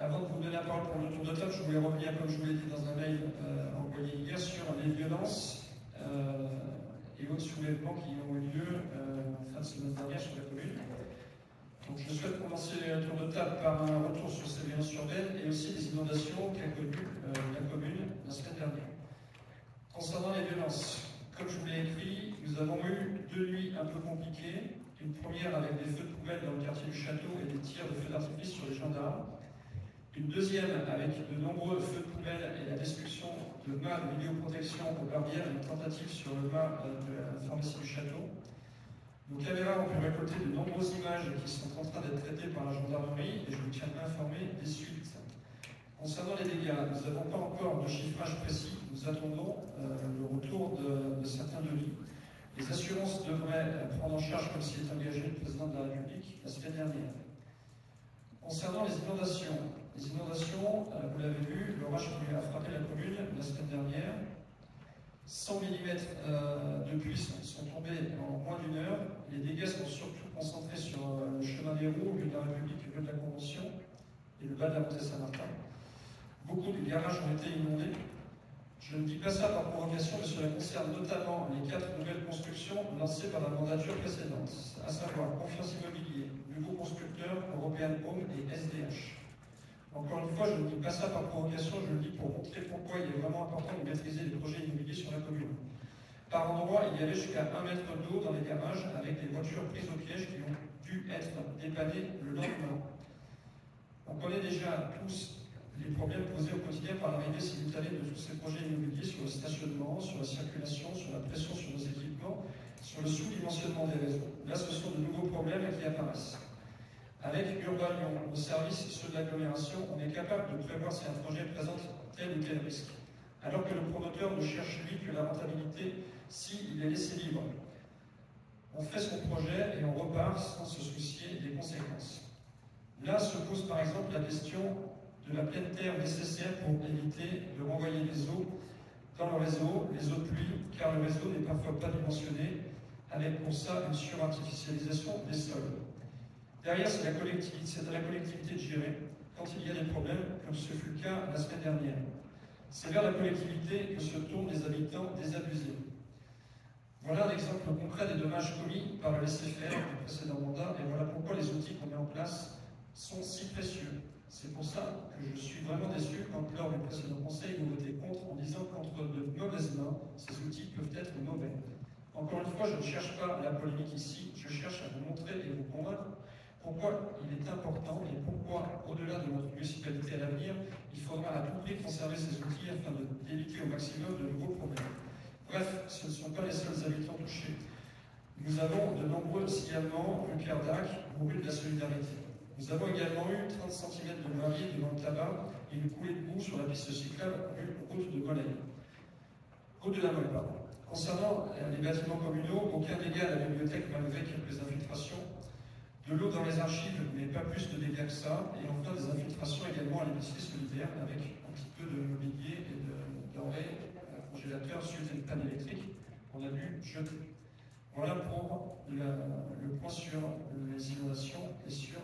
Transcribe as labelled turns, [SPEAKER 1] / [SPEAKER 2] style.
[SPEAKER 1] Avant de vous donner la parole pour le tour de table, je voulais revenir, comme je vous l'ai dit dans un mail envoyé hier, sur les violences et autres soulèvements qui ont eu lieu fin de semaine dernière sur la commune. Donc je souhaite commencer le tour de table par un retour sur ces violences urbaines et aussi les inondations qu'a connues la commune la semaine dernière. Concernant les violences, comme je vous l'ai écrit, nous avons eu 2 nuits un peu compliquées. Une première avec des feux de poubelle dans le quartier du château et des tirs de feux d'artifice sur les gendarmes. Une deuxième avec de nombreux feux de poubelle et la destruction de mâts de vidéoprotection aux barrières et une tentative sur le mât de la pharmacie du château. Nos caméras ont pu récolter de nombreuses images qui sont en train d'être traitées par la gendarmerie et je vous tiens informé des suites. Concernant les dégâts, nous n'avons pas encore de chiffrage précis. Nous attendons le retour de certains devis. Les assurances devraient prendre en charge, comme s'y est engagé le président de la République la semaine dernière. Concernant les inondations, vous l'avez vu, l'orage qui a frappé la commune la semaine dernière, 100 mm de pluie sont tombés en moins d'1 heure. Les dégâts sont surtout concentrés sur le chemin des roues, le lieu de la République, le lieu de la Convention et le bas de la montée Saint-Martin. Beaucoup de garages ont été inondés. Je ne dis pas ça par provocation, mais cela concerne notamment les 4 nouvelles constructions lancées par la mandature précédente, à savoir Confiance Immobilier, Nouveau Constructeur, European Home et SDH. Encore une fois, je ne dis pas ça par provocation, je le dis pour montrer pourquoi il est vraiment important de maîtriser les projets immobiliers sur la commune. Par endroits, il y avait jusqu'à 1 mètre d'eau dans les garages avec des voitures prises au piège qui ont dû être dépannées le lendemain. On connaît déjà tous les problèmes posés au quotidien par l'arrivée simultanée de tous ces projets immobiliers sur le stationnement, sur la circulation, sur la pression sur nos équipements, sur le sous-dimensionnement des réseaux. Là, ce sont de nouveaux problèmes qui apparaissent. Avec Urbanion, nos services, ceux de l'agglomération, on est capable de prévoir si un projet présente tel ou tel risque, alors que le promoteur ne cherche lui que la rentabilité s'il est laissé libre. On fait son projet et on repart sans se soucier des conséquences. Là se pose par exemple la question de la pleine terre nécessaire pour éviter de renvoyer les eaux dans le réseau, les eaux de pluie, car le réseau n'est parfois pas dimensionné, avec pour ça une surartificialisation des sols. Derrière, c'est à la collectivité de gérer quand il y a des problèmes, comme ce fut le cas la semaine dernière. C'est vers la collectivité que se tournent les habitants désabusés. Voilà un exemple concret des dommages commis par le laisser-faire du précédent mandat, et voilà pourquoi les outils qu'on met en place sont si précieux. C'est pour ça que je suis vraiment déçu quand, lors du précédent conseil, vous votez contre en disant qu'entre de mauvaises mains, ces outils peuvent être mauvais. Encore une fois, je ne cherche pas la polémique ici, je cherche à vous montrer et vous convaincre pourquoi il est important et pourquoi, au-delà de notre municipalité à l'avenir, il faudra à tout prix conserver ces outils afin d'éviter au maximum de nouveaux problèmes. Bref, ce ne sont pas les seuls habitants touchés. Nous avons de nombreux signalements rue Pierre Dac, rue de la Solidarité. Nous avons également eu 30 cm de gravier devant le tabac et une coulée de boue sur la piste cyclable route de Molène. Route de la Molle, pardon. Concernant les bâtiments communaux, aucun dégât à la bibliothèque malgré quelques infiltrations. De l'eau dans les archives, mais pas plus de dégâts que ça. Et enfin des infiltrations également à l'épicerie solidaire avec un petit peu de mobilier et de denrées, congélateur suite à une panne électrique qu'on a dû jeter. Voilà pour le point sur les inondations et sur